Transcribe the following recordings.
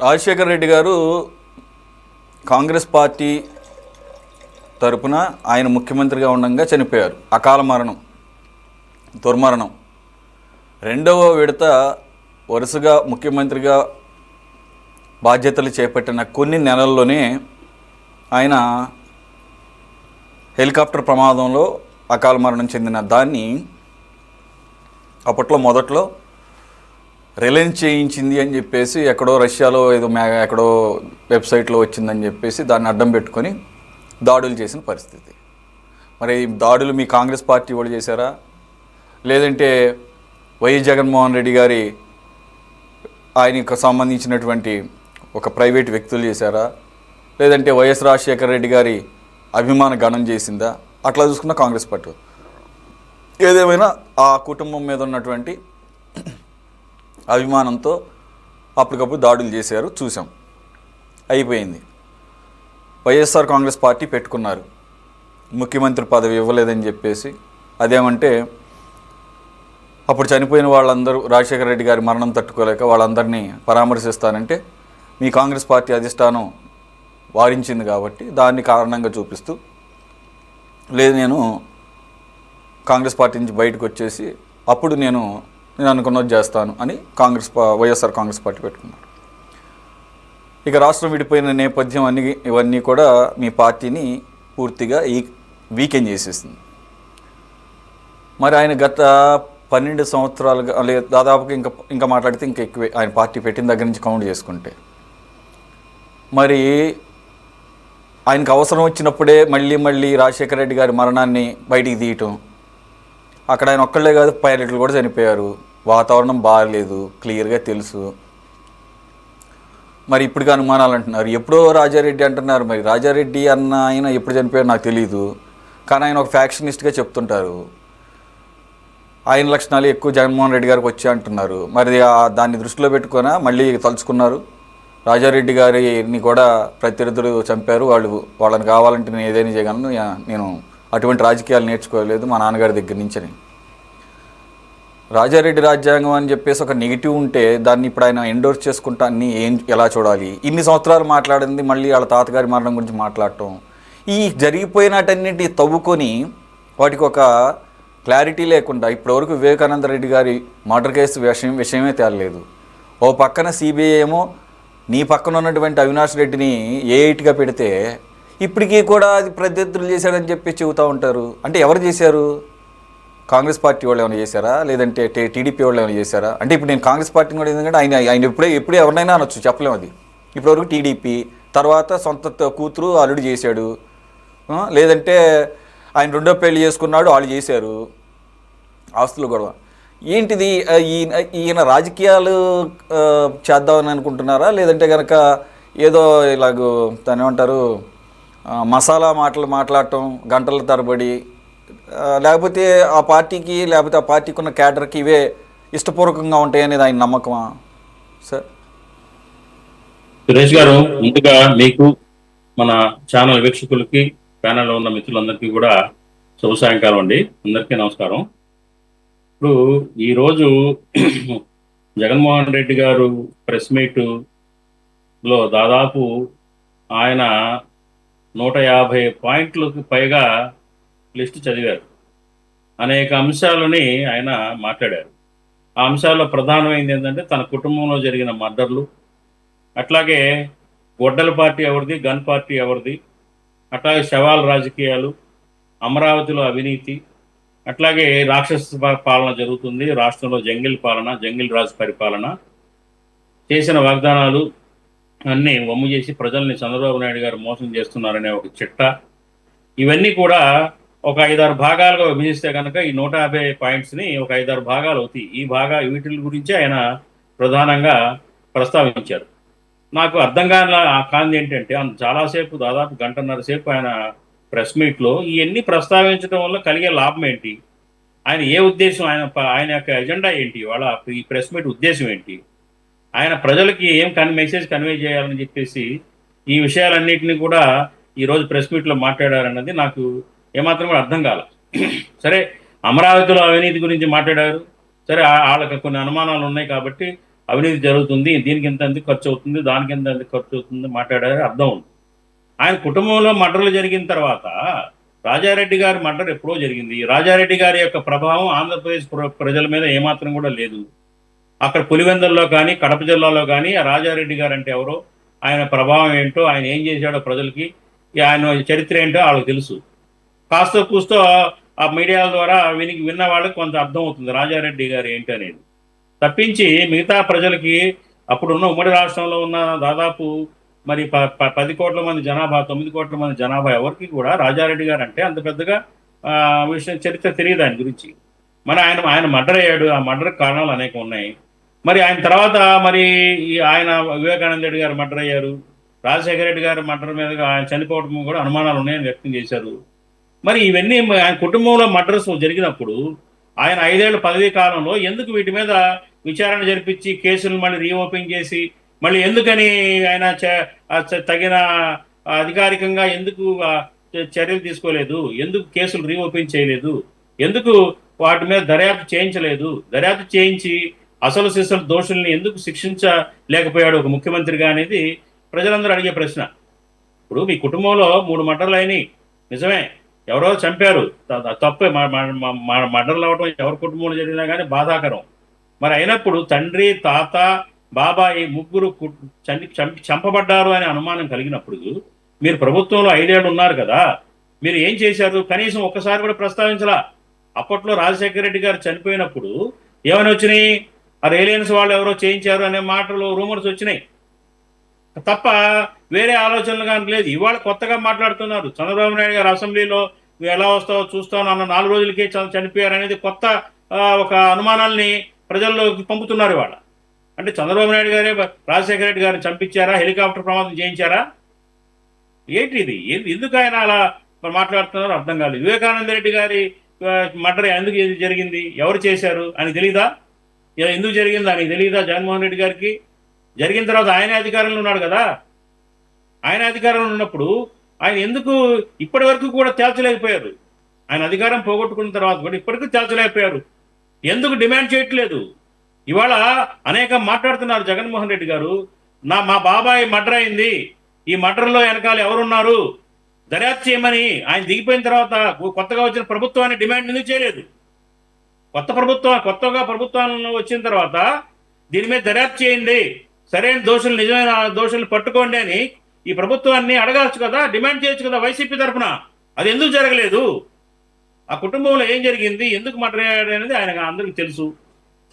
రాజశేఖర్ రెడ్డి గారు కాంగ్రెస్ పార్టీ తరపున ఆయన ముఖ్యమంత్రిగా ఉండగా చనిపోయారు. అకాల మరణం, దుర్మరణం. రెండవ విడత వరుసగా ముఖ్యమంత్రిగా బాధ్యతలు చేపట్టిన కొన్ని నెలల్లోనే ఆయన హెలికాప్టర్ ప్రమాదంలో అకాల మరణం చెందిన దాన్ని అప్పట్లో మొదట్లో రిలయన్స్ చేయించింది అని చెప్పేసి ఎక్కడో రష్యాలో ఎక్కడో వెబ్సైట్లో వచ్చిందని చెప్పేసి దాన్ని అడ్డం పెట్టుకొని దాడులు చేసిన పరిస్థితి. మరి దాడులు మీ కాంగ్రెస్ పార్టీ వాళ్ళు చేశారా, లేదంటే వైఎస్ జగన్మోహన్ రెడ్డి గారి ఆయనకు సంబంధించినటువంటి ఒక ప్రైవేట్ వ్యక్తులు చేశారా, లేదంటే వైఎస్ రాజశేఖర రెడ్డి గారి అభిమాన గణం చేసిందా? అట్లా చూసుకున్న కాంగ్రెస్ పార్టీ ఏదేమైనా ఆ కుటుంబం మీద ఉన్నటువంటి అభిమానంతో అప్పటికప్పుడు దాడులు చేశారు, చూసాం, అయిపోయింది. వైఎస్ఆర్ కాంగ్రెస్ పార్టీ పెట్టుకున్నారు, ముఖ్యమంత్రి పదవి ఇవ్వలేదని చెప్పేసి. అదేమంటే అప్పుడు చనిపోయిన వాళ్ళందరూ రాజశేఖర రెడ్డి గారి మరణం తట్టుకోలేక వాళ్ళందరినీ పరామర్శిస్తానంటే మీ కాంగ్రెస్ పార్టీ అధిష్టానం వారించింది కాబట్టి దాన్ని కారణంగా చూపిస్తూ, లేదు నేను కాంగ్రెస్ పార్టీ నుంచి బయటకు వచ్చేసి అప్పుడు నేను అనుకున్నది చేస్తాను అని వైఎస్ఆర్ కాంగ్రెస్ పార్టీ పెట్టుకున్నారు. ఇక రాష్ట్రం విడిపోయిన నేపథ్యం ఇవన్నీ కూడా మీ పార్టీని పూర్తిగా వీకెండ్ చేసేసింది. మరి ఆయన గత 12 సంవత్సరాలుగా దాదాపుగా ఇంకా మాట్లాడితే ఇంకా ఎక్కువే, ఆయన పార్టీ పెట్టిన దగ్గర నుంచి కౌంట్ చేసుకుంటే. మరి ఆయనకు అవసరం వచ్చినప్పుడే మళ్ళీ రాజశేఖర రెడ్డి గారి మరణాన్ని బయటికి తీయటం. అక్కడ ఆయన ఒక్కళ్ళే కాదు, పైలట్లు కూడా చనిపోయారు. వాతావరణం బాగాలేదు, క్లియర్గా తెలుసు. మరి ఇప్పటికీ అనుమానాలు అంటున్నారు. ఎప్పుడో రాజారెడ్డి అంటున్నారు, మరి రాజారెడ్డి అన్న ఆయన ఎప్పుడు చనిపోయారు నాకు తెలియదు, కానీ ఆయన ఒక ఫ్యాక్షనిస్ట్గా చెప్తుంటారు. ఆయన లక్షణాలు ఎక్కువ జగన్మోహన్ రెడ్డి గారికి వచ్చి అంటున్నారు. మరి దాన్ని దృష్టిలో పెట్టుకొని మళ్ళీ తలుచుకున్నారు. రాజారెడ్డి గారిని కూడా ప్రత్యర్థులు చంపారు, వాళ్ళని కావాలంటే నేను ఏదైనా చేయగలను, నేను అటువంటి రాజకీయాలు నేర్చుకోలేదు మా నాన్నగారి దగ్గర నుంచని. రాజారెడ్డి రాజ్యాంగం అని చెప్పేసి ఒక నెగిటివ్ ఉంటే దాన్ని ఇప్పుడు ఆయన ఎండోర్స్ చేసుకుంటా అన్ని ఎలా చూడాలి? ఇన్ని సంవత్సరాలు మాట్లాడింది మళ్ళీ వాళ్ళ తాతగారి మరణం గురించి మాట్లాడటం, ఈ జరిగిపోయినటన్నింటి తవ్వుకొని వాటికి ఒక క్లారిటీ లేకుండా ఇప్పటివరకు వివేకానంద రెడ్డి గారి మర్డర్ కేసు విషయమే తేలలేదు. ఓ పక్కన సిబిఐ ఏమో నీ పక్కన ఉన్నటువంటి అవినాష్ రెడ్డిని ఏఐటీగా పెడితే ఇప్పటికీ కూడా అది ప్రత్యర్థులు చేశాడని చెప్పి చెబుతూ ఉంటారు. అంటే ఎవరు చేశారు? కాంగ్రెస్ పార్టీ వాళ్ళు ఏమైనా చేశారా, లేదంటే టీడీపీ వాళ్ళు ఏమైనా చేశారా? అంటే ఇప్పుడు నేను కాంగ్రెస్ పార్టీని కూడా ఎందుకంటే ఆయన ఎప్పుడే ఎవరినైనా అనొచ్చు, చెప్పలేము. అది ఇప్పటివరకు టీడీపీ, తర్వాత సొంత కూతురు అల్లుడు చేశాడు, లేదంటే ఆయన రెండో పెళ్లి చేసుకున్నాడు, వాళ్ళు చేశారు, ఆస్తులు గొడవ. ఏంటిది? ఈయన రాజకీయాలు చేద్దామని అనుకుంటున్నారా, లేదంటే కనుక ఏదో ఇలాగ దాన్ని ఏమంటారు మసాలా మాటలు మాట్లాడటం గంటల తరబడి, లేకపోతే ఆ పార్టీకి లేకపోతే ఆ పార్టీకి ఉన్న క్యాడర్కి ఇవే ఇష్టపూర్వకంగా ఉంటాయనేది ఆయన నమ్మకమా సార్? సురేష్ గారు, ముందుగా మీకు మన ఛానల్ వీక్షకులకి ప్యానల్లో ఉన్న మిత్రులందరికీ కూడా శుభ సాయంకాలం అండి. అందరికీ నమస్కారం. ఇప్పుడు ఈరోజు జగన్మోహన్ రెడ్డి గారు ప్రెస్ మీట్లో దాదాపు ఆయన 150 పాయింట్లకు పైగా లిస్టు చదివారు. అనేక అంశాలని ఆయన మాట్లాడారు. ఆ అంశాల్లో ప్రధానమైనది ఏంటంటే తన కుటుంబంలో జరిగిన మర్డర్లు, అట్లాగే గొడ్డల పార్టీ ఎవరిది, గన్ పార్టీ ఎవరిది, అట్లాగే శవాల రాజకీయాలు, అమరావతిలో అవినీతి, అట్లాగే రాక్షస పాలన జరుగుతుంది రాష్ట్రంలో, జంగిల్ పాలన, జంగిల్ రాజు పరిపాలన, చేసిన వాగ్దానాలు అన్నీ వమ్ము చేసి ప్రజల్ని చంద్రబాబు నాయుడు గారు మోసం చేస్తున్నారనే ఒక చిట్ట. ఇవన్నీ కూడా ఒక 5-6 భాగాలుగా విభజిస్తే కనుక ఈ 150 పాయింట్స్ని ఒక 5-6 భాగాలు అవుతాయి. వీటి గురించి ఆయన ప్రధానంగా ప్రస్తావించారు. నాకు అర్థం కానిది ఏంటంటే చాలాసేపు, దాదాపు 1.5 సేపు ఆయన ప్రెస్ మీట్లో ఇవన్నీ ప్రస్తావించడం వల్ల కలిగే లాభం ఏంటి, ఆయన ఏ ఉద్దేశం, ఆయన యొక్క ఎజెండా ఏంటి, ఈ ప్రెస్ మీట్ ఉద్దేశం ఏంటి, ఆయన ప్రజలకి ఏం మెసేజ్ కన్వే చేయాలని చెప్పేసి ఈ విషయాలన్నింటినీ కూడా ఈరోజు ప్రెస్ మీట్లో మాట్లాడారన్నది నాకు ఏమాత్రం కూడా అర్థం కాల. సరే, అమరావతిలో అవినీతి గురించి మాట్లాడారు, సరే వాళ్ళకి కొన్ని అనుమానాలు ఉన్నాయి కాబట్టి అవినీతి జరుగుతుంది, దీనికి ఎంత ఎందుకు ఖర్చు అవుతుంది, దానికి ఎంత ఎందుకు ఖర్చు అవుతుంది మాట్లాడారు అర్థం ఉంది. ఆయన కుటుంబంలో మర్డర్లు జరిగిన తర్వాత రాజారెడ్డి గారి మర్డర్ ఎప్పుడో జరిగింది. రాజారెడ్డి గారి యొక్క ప్రభావం ఆంధ్రప్రదేశ్ ప్రజల మీద ఏమాత్రం కూడా లేదు. అక్కడ పులివెందుల్లో కానీ కడప జిల్లాలో కానీ ఆ రాజారెడ్డి గారు అంటే ఎవరో, ఆయన ప్రభావం ఏంటో, ఆయన ఏం చేశాడో ప్రజలకి, ఆయన చరిత్ర ఏంటో వాళ్ళకి తెలుసు. కాస్త కూస్తో ఆ మీడియాల ద్వారా విన్న వాళ్ళకి కొంత అర్థం అవుతుంది రాజారెడ్డి గారు ఏంటి అనేది. తప్పించి మిగతా ప్రజలకి అప్పుడున్న ఉమ్మడి రాష్ట్రంలో ఉన్న దాదాపు మరి 10 కోట్ల మంది జనాభా, 9 కోట్ల మంది జనాభా ఎవరికి కూడా రాజారెడ్డి గారు అంటే అంత పెద్దగా విషయం చరిత్ర తెలియదు ఆయన గురించి. మరి ఆయన మర్డర్ అయ్యాడు. ఆ మర్డర్ కారణాలు అనేక ఉన్నాయి. మరి ఆయన తర్వాత మరి ఆయన వివేకానంద రెడ్డి గారు మర్డర్ అయ్యారు. రాజశేఖర రెడ్డి గారి మర్డర్ మీద ఆయన చనిపోవడం కూడా అనుమానాలు ఉన్నాయని వ్యక్తం చేశారు. మరి ఇవన్నీ ఆయన కుటుంబంలో మర్డర్స్ జరిగినప్పుడు ఆయన 5 ఏళ్ల పదవీ కాలంలో ఎందుకు వీటి మీద విచారణ జరిపించి కేసులు మళ్ళీ రీఓపెన్ చేసి మళ్ళీ ఎందుకని ఆయన తగిన అధికారికంగా ఎందుకు చర్యలు తీసుకోలేదు, ఎందుకు కేసులు రీఓపెన్ చేయలేదు, ఎందుకు వాటి మీద దర్యాప్తు చేయించలేదు, దర్యాప్తు చేయించి అసలు సిసలు దోషుల్ని ఎందుకు శిక్షించలేకపోయాడు ఒక ముఖ్యమంత్రిగా అనేది ప్రజలందరూ అడిగే ప్రశ్న. ఇప్పుడు మీ కుటుంబంలో 3 మర్డర్లు అయినాయి, నిజమే, ఎవరో చంపారు, తప్పే. మర్డర్లు అవడం ఎవరి కుటుంబంలో జరిగినా కానీ బాధాకరం. మరి అయినప్పుడు తండ్రి, తాత, బాబాయి ముగ్గురు చంపబడ్డారు అనే అనుమానం కలిగినప్పుడు మీరు ప్రభుత్వంలో 5 ఏళ్ళు ఉన్నారు కదా, మీరు ఏం చేశారు? కనీసం ఒక్కసారి కూడా ప్రస్తావించలా. అప్పట్లో రాజశేఖర రెడ్డి గారు చనిపోయినప్పుడు ఏమని వచ్చినాయి? ఆ రిలయన్స్ వాళ్ళు ఎవరో చేయించారు అనే మాటలు రూమర్స్ వచ్చినాయి తప్ప వేరే ఆలోచనలు కానీ లేదు. ఇవాళ కొత్తగా మాట్లాడుతున్నారు. చంద్రబాబు నాయుడు గారు అసెంబ్లీలో ఎలా వస్తావో చూస్తావు అన్న 4 రోజులకే చనిపోయారు అనేది కొత్త ఒక అనుమానాల్ని ప్రజల్లోకి పంపుతున్నారు ఇవాళ. అంటే చంద్రబాబు నాయుడు గారే రాజశేఖర రెడ్డి గారిని చంపించారా, హెలికాప్టర్ ప్రమాదం చేయించారా, ఏంటి ఇది? ఎందుకు ఆయన అలా మాట్లాడుతున్నారో అర్థం కాలేదు. వివేకానంద రెడ్డి గారి మర్డర్ ఎందుకు జరిగింది, ఎవరు చేశారు అని తెలీదా? ఎందుకు జరిగింది అని తెలీదా జగన్మోహన్ రెడ్డి గారికి? జరిగిన తర్వాత ఆయనే అధికారంలో ఉన్నాడు కదా. ఆయన అధికారంలో ఉన్నప్పుడు ఆయన ఎందుకు ఇప్పటి వరకు కూడా తేల్చలేకపోయారు? ఆయన అధికారం పోగొట్టుకున్న తర్వాత కూడా ఇప్పటికీ తేల్చలేకపోయారు. ఎందుకు డిమాండ్ చేయట్లేదు? ఇవాళ అనేక మాట్లాడుతున్నారు జగన్మోహన్ రెడ్డి గారు. మా బాబాయ్ మర్డర్ అయింది, ఈ మర్డర్లో వెనకాల ఎవరున్నారు దర్యాప్తు చేయమని ఆయన దిగిపోయిన తర్వాత కొత్తగా వచ్చిన ప్రభుత్వాన్ని డిమాండ్ ఎందుకు చేయలేదు? కొత్తగా ప్రభుత్వాలను వచ్చిన తర్వాత దీని మీద దర్యాప్తు చేయండి, సరైన దోషులు, నిజమైన దోషులు పట్టుకోండి అని ఈ ప్రభుత్వాన్ని అడగాల్సి కదా, డిమాండ్ చేయొచ్చు కదా వైసీపీ తరఫున. అది ఎందుకు జరగలేదు? ఆ కుటుంబంలో ఏం జరిగింది, ఎందుకు మర్డర్ అయ్యాడు అనేది ఆయన అందరికీ తెలుసు.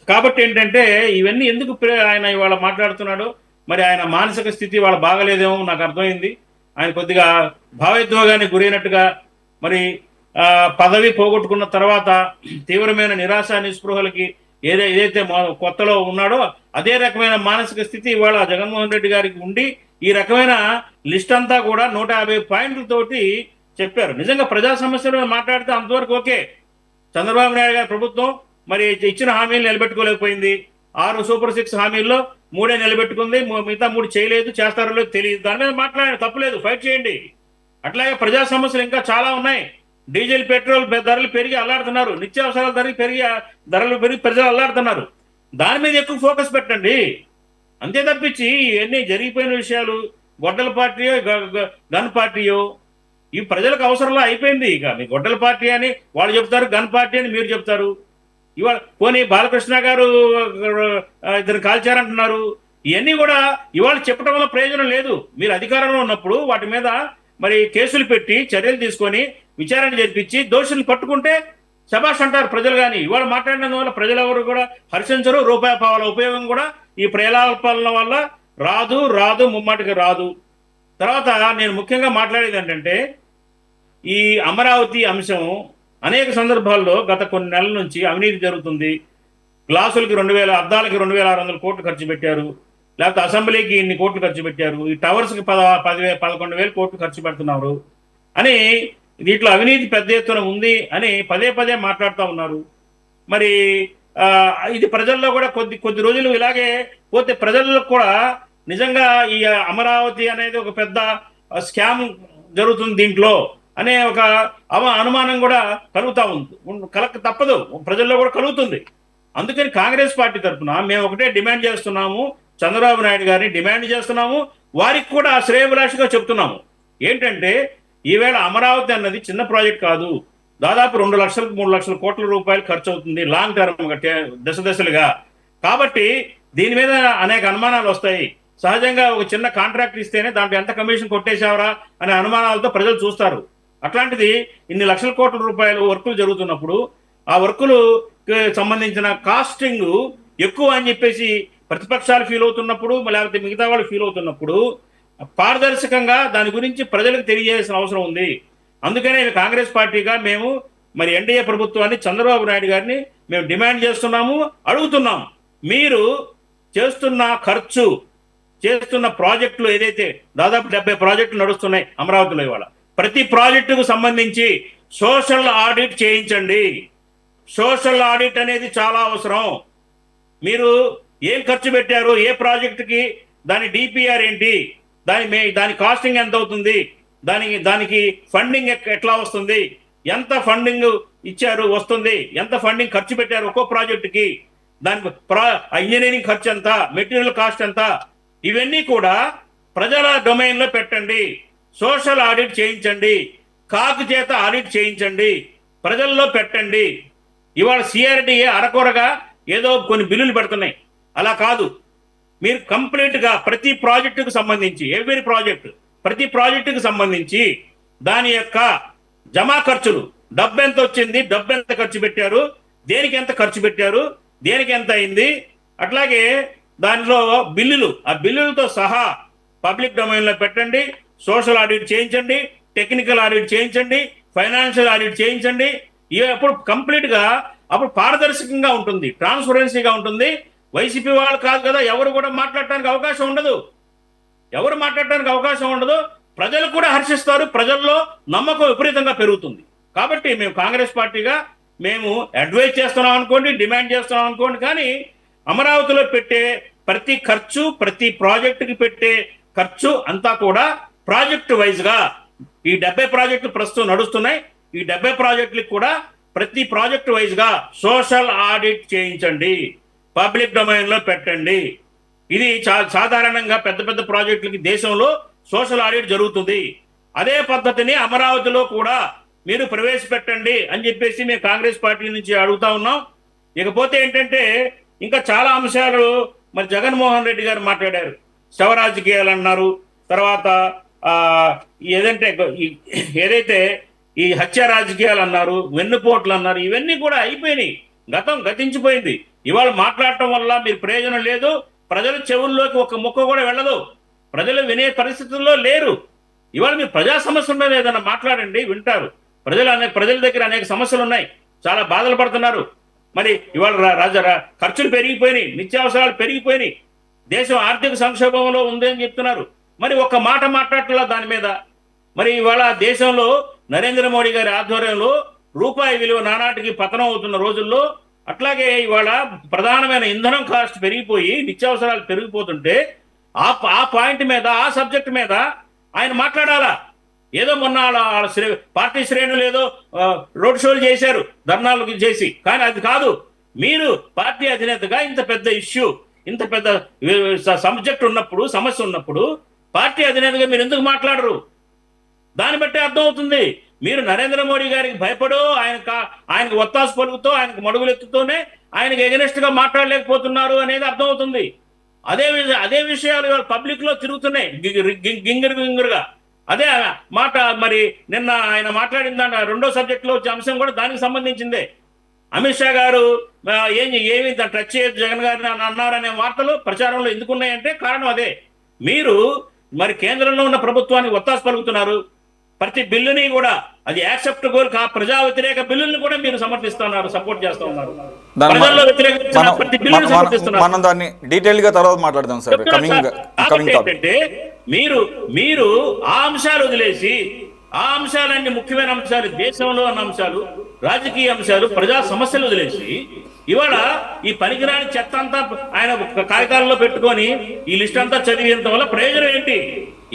కాబట్టి ఏంటంటే ఇవన్నీ ఎందుకు ఆయన ఇవాళ మాట్లాడుతున్నాడు? మరి ఆయన మానసిక స్థితి వాళ్ళ బాగలేదేమో నాకు అర్థమైంది. ఆయన కొద్దిగా భావోద్వేగానికి గురైనట్టుగా, మరి పదవి పోగొట్టుకున్న తర్వాత తీవ్రమైన నిరాశ నిస్పృహలకి ఏదైతే కొత్తలో ఉన్నాడో అదే రకమైన మానసిక స్థితి ఇవాళ జగన్మోహన్ రెడ్డి గారికి ఉండి ఈ రకమైన లిస్ట్ అంతా కూడా 150 పాయింట్లతోటి చెప్పారు. నిజంగా ప్రజా సమస్యలు మాట్లాడితే అంతవరకు ఓకే. చంద్రబాబు నాయుడు గారి ప్రభుత్వం మరి ఇచ్చిన హామీలు నిలబెట్టుకోలేకపోయింది. 6 సూపర్ 6 హామీల్లో 3 నిలబెట్టుకుంది, మిగతా 3 చేయలేదు, చేస్తారో లేదు తెలియదు. దాని మీద మాట్లాడండి, తప్పులేదు, ఫైట్ చేయండి. అట్లాగే ప్రజా సమస్యలు ఇంకా చాలా ఉన్నాయి. డీజిల్, పెట్రోల్ ధరలు పెరిగి అల్లాడుతున్నారు, నిత్యావసరాల ధరలు పెరిగి ప్రజలు అల్లాడుతున్నారు. దాని మీద ఎక్కువ ఫోకస్ పెట్టండి. అంతే తప్పించి ఇవన్నీ జరిగిపోయిన విషయాలు గొడ్డల పార్టీయో గన్ పార్టీయో ఈ ప్రజలకు అవసరంలో అయిపోయింది. ఇక మీ గొడ్డల పార్టీ అని వాళ్ళు చెప్తారు, గన్ పార్టీ అని మీరు చెప్తారు. ఇవాళ పోనీ బాలకృష్ణ గారు ఇద్దరు కాల్చారంటున్నారు. ఇవన్నీ కూడా ఇవాళ చెప్పడం వల్ల ప్రయోజనం లేదు. మీరు అధికారంలో ఉన్నప్పుడు వాటి మీద మరి కేసులు పెట్టి చర్యలు తీసుకొని విచారణ జరిపించి దోషులు పట్టుకుంటే శభాష్ అంటారు ప్రజలు. కానీ ఇవాళ మాట్లాడినందువల్ల ప్రజలు ఎవరు కూడా హర్షించరు. రూపాయి పావాల ఉపయోగం కూడా ఈ ప్రలాపాలన వల్ల రాదు, ముమ్మాటికి రాదు. తర్వాత నేను ముఖ్యంగా మాట్లాడేది ఏంటంటే ఈ అమరావతి అంశం అనేక సందర్భాల్లో గత కొన్ని నెలల నుంచి అవినీతి జరుగుతుంది. గ్లాసులకి 2000, అద్దాలకి 2600 కోట్లు ఖర్చు పెట్టారు, లేకపోతే అసెంబ్లీకి ఇన్ని కోట్లు ఖర్చు పెట్టారు, ఈ టవర్స్కి 11,000 కోట్లు ఖర్చు పెడుతున్నారు అని దీంట్లో అవినీతి పెద్ద ఎత్తున ఉంది అని పదే మాట్లాడుతూ ఉన్నారు. మరి ఇది ప్రజల్లో కూడా కొద్ది రోజులు ఇలాగే పోతే ప్రజల్లో కూడా నిజంగా ఈ అమరావతి అనేది ఒక పెద్ద స్కామ్ జరుగుతుంది దీంట్లో అనే ఒక అనుమానం కూడా కలుగుతూ ఉంది. తప్పదు, ప్రజల్లో కూడా కలుగుతుంది. అందుకని కాంగ్రెస్ పార్టీ తరఫున మేము ఒకటే డిమాండ్ చేస్తున్నాము, చంద్రబాబు నాయుడు గారిని డిమాండ్ చేస్తున్నాము, వారికి కూడా శ్రేయభిలాషిగా చెప్తున్నాము. ఏంటంటే ఈవేళ అమరావతి అన్నది చిన్న ప్రాజెక్ట్ కాదు, దాదాపు 2 లక్షలకు 3 లక్షల కోట్ల రూపాయలు ఖర్చు అవుతుంది లాంగ్ టర్మ్ దశలుగా. కాబట్టి దీని మీద అనేక అనుమానాలు వస్తాయి. సహజంగా ఒక చిన్న కాంట్రాక్ట్ ఇస్తేనే దాంట్లో ఎంత కమిషన్ కొట్టేశావరా అనే అనుమానాలతో ప్రజలు చూస్తారు. అట్లాంటిది ఇన్ని లక్షల కోట్ల రూపాయలు వర్కులు జరుగుతున్నప్పుడు ఆ వర్కులు సంబంధించిన కాస్టింగ్ ఎక్కువ అని చెప్పేసి ప్రతిపక్షాలు ఫీల్ అవుతున్నప్పుడు, లేకపోతే మిగతా వాళ్ళు ఫీల్ అవుతున్నప్పుడు పారదర్శకంగా దాని గురించి ప్రజలకు తెలియజేయాల్సిన అవసరం ఉంది. అందుకనే కాంగ్రెస్ పార్టీగా మేము మరి ఎన్డీఏ ప్రభుత్వాన్ని, చంద్రబాబు నాయుడు గారిని మేము డిమాండ్ చేస్తున్నాము, అడుగుతున్నాం. మీరు చేస్తున్న ఖర్చు, చేస్తున్న ప్రాజెక్టులు ఏదైతే దాదాపు 70 ప్రాజెక్టులు నడుస్తున్నాయి అమరావతిలో, ఇవాళ ప్రతి ప్రాజెక్టుకు సంబంధించి సోషల్ ఆడిట్ చేయించండి. సోషల్ ఆడిట్ అనేది చాలా అవసరం. మీరు ఏం ఖర్చు పెట్టారు, ఏ ప్రాజెక్టుకి, దాని డిపిఆర్ ఏంటి, దాని కాస్టింగ్ ఎంత అవుతుంది, దానికి ఫండింగ్ ఎట్లా వస్తుంది, ఎంత ఫండింగ్ ఇచ్చారు వస్తుంది, ఎంత ఫండింగ్ ఖర్చు పెట్టారు ఒక్కో ప్రాజెక్టుకి, దాని ఇంజనీరింగ్ ఖర్చు ఎంత, మెటీరియల్ కాస్ట్ ఎంత, ఇవన్నీ కూడా ప్రజల డొమైన్లో పెట్టండి. సోషల్ ఆడిట్ చేయించండి, కాకు చేత ఆడిట్ చేయించండి, ప్రజల్లో పెట్టండి. ఇవాళ సిఆర్డిఏ అరకొరగా ఏదో కొన్ని బిల్లులు పెడుతున్నాయి, అలా కాదు. మీరు కంప్లీట్గా ప్రతి ప్రాజెక్టుకు సంబంధించి, ఎవ్రీ ప్రాజెక్టు, ప్రతి ప్రాజెక్టుకు సంబంధించి దాని యొక్క జమా ఖర్చులు, డబ్బు ఎంత వచ్చింది, డబ్బు ఎంత ఖర్చు పెట్టారు, దేనికి ఎంత ఖర్చు పెట్టారు, దేనికి ఎంత అయింది, అట్లాగే దానిలో బిల్లులు, ఆ బిల్లులతో సహా పబ్లిక్ డొమైన్లో పెట్టండి. సోషల్ ఆడిట్ చేయించండి, టెక్నికల్ ఆడిట్ చేయించండి, ఫైనాన్షియల్ ఆడిట్ చేయించండి. అప్పుడు కంప్లీట్గా అప్పుడు పారదర్శకంగా ఉంటుంది, ట్రాన్స్పరెన్సీగా ఉంటుంది. వైసీపీ వాళ్ళు కాదు కదా, ఎవరు కూడా మాట్లాడటానికి అవకాశం ఉండదు, ప్రజలు కూడా హర్షిస్తారు, ప్రజల్లో నమ్మకం విపరీతంగా పెరుగుతుంది. కాబట్టి మేము కాంగ్రెస్ పార్టీగా మేము అడ్వైజ్ చేస్తున్నాం అనుకోండి, డిమాండ్ చేస్తున్నాం అనుకోండి, కానీ అమరావతిలో పెట్టే ప్రతి ఖర్చు, ప్రతి ప్రాజెక్టుకి పెట్టే ఖర్చు అంతా కూడా ప్రాజెక్టు వైజ్గా, ఈ 70 ప్రాజెక్టులు ప్రస్తుతం నడుస్తున్నాయి, ఈ 70 ప్రాజెక్టులకు కూడా ప్రతి ప్రాజెక్టు వైజ్గా సోషల్ ఆడిట్ చేయించండి, పబ్లిక్ డొమైన్లో పెట్టండి. ఇది సాధారణంగా పెద్ద పెద్ద ప్రాజెక్టులకి దేశంలో సోషల్ ఆడిట్ జరుగుతుంది. అదే పద్ధతిని అమరావతిలో కూడా మీరు ప్రవేశపెట్టండి అని చెప్పేసి మేము కాంగ్రెస్ పార్టీ నుంచి అడుగుతా ఉన్నాం. ఇకపోతే ఏంటంటే ఇంకా చాలా అంశాలు మరి జగన్మోహన్ రెడ్డి గారు మాట్లాడారు. శవ రాజకీయాలు అన్నారు, తర్వాత ఏదైతే ఈ హత్య రాజకీయాలు అన్నారు, వెన్నుపోట్లు అన్నారు. ఇవన్నీ కూడా అయిపోయినాయి, గతించిపోయింది. ఇవాళ మాట్లాడటం వల్ల మీరు ప్రయోజనం లేదు, ప్రజల చెవుల్లోకి ఒక ముక్క కూడా వెళ్ళదు, ప్రజలు వినే పరిస్థితుల్లో లేరు. ఇవాళ మీరు ప్రజా సమస్యల మీద ఏదైనా మాట్లాడండి, వింటారు. ప్రజల దగ్గర అనేక సమస్యలు ఉన్నాయి, చాలా బాధలు పడుతున్నారు. మరి ఇవాళ ఖర్చులు పెరిగిపోయినాయి, నిత్యావసరాలు పెరిగిపోయినాయి, దేశం ఆర్థిక సంక్షోభంలో ఉందని చెప్తున్నారు. మరి ఒక్క మాట మాట్లాడట్లా దాని మీద. మరి ఇవాళ దేశంలో నరేంద్ర మోడీ గారి ఆధ్వర్యంలో రూపాయి విలువ నానాటికి పతనం అవుతున్న రోజుల్లో, అట్లాగే ఇవాళ ప్రధానమైన ఇంధనం కాస్ట్ పెరిగిపోయి నిత్యావసరాలు పెరిగిపోతుంటే ఆ పాయింట్ మీద, ఆ సబ్జెక్ట్ మీద ఆయన మాట్లాడాలా? ఏదో మొన్న పార్టీ శ్రేణులు ఏదో రోడ్ షోలు చేశారు, ధర్నాలు చేసి, కానీ అది కాదు. మీరు పార్టీ అధినేతగా ఇంత పెద్ద ఇష్యూ, ఇంత పెద్ద సబ్జెక్ట్ ఉన్నప్పుడు, సమస్య ఉన్నప్పుడు పార్టీ అధినేతగా మీరు ఎందుకు మాట్లాడరు? దాన్ని బట్టి అర్థమవుతుంది మీరు నరేంద్ర మోడీ గారికి భయపడో, ఆయనకు ఒత్తాసు పలుకుతో, ఆయనకు మడుగులెత్తుతోనే ఆయనకు ఎగనెస్ట్ గా మాట్లాడలేకపోతున్నారు అనేది అర్థమవుతుంది. అదే విషయాలు ఇవాళ పబ్లిక్ లో తిరుగుతున్నాయి గింగిరుగా. అదే మాట మరి నిన్న ఆయన మాట్లాడిన దాంట్లో రెండో సబ్జెక్ట్ లో వచ్చే అంశం కూడా దానికి సంబంధించిందే. అమిత్ షా గారు ఏమి టచ్ చేయొద్దు జగన్ గారిని అన్నారనే వార్తలు ప్రచారంలో ఎందుకున్నాయంటే కారణం అదే. మీరు మరి కేంద్రంలో ఉన్న ప్రభుత్వానికి ఒత్తాసు పలుకుతున్నారు, ప్రతి బిల్లుని కూడా అది యాక్సెప్టబుల్ ప్రజా వ్యతిరేక బిల్లుని కూడా మీరు సమర్థిస్తున్నారు, సపోర్ట్ చేస్తూ ఉన్నారు. మనం దాన్ని డీటెయిల్ గా తర్వాత మాట్లాడదాం సార్. ఏంటంటే మీరు ఆ అంశాలు వదిలేసి, ఆ అంశాలన్నీ ముఖ్యమైన అంశాలు, దేశంలో ఉన్న అంశాలు, రాజకీయ అంశాలు, ప్రజా సమస్యలు వదిలేసి ఇవాళ ఈ పనికిరాని చెత్త అంతా ఆయన కాగితాలలో పెట్టుకొని ఈ లిస్ట్ అంతా చదివేంత వల్ల ప్రయోజనం ఏంటి?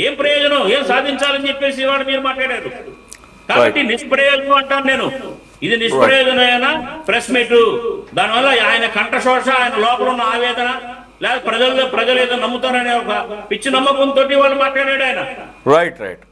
ఏం ప్రయోజనం, ఏం సాధించాలని చెప్పేసి ఇవాళ మీరు మాట్లాడారు. కాబట్టి నిష్ప్రయోజనం అంటాను నేను. ఇది నిష్ప్రయోజనమైన ప్రెస్ మీట్. దానివల్ల ఆయన కంఠశోష, ఆయన లోపల ఉన్న ఆవేదన, లేదా ప్రజలు ఏదో నమ్ముతారనే ఒక పిచ్చి నమ్మకంతో వాళ్ళు మాట్లాడాడు ఆయన. రైట్.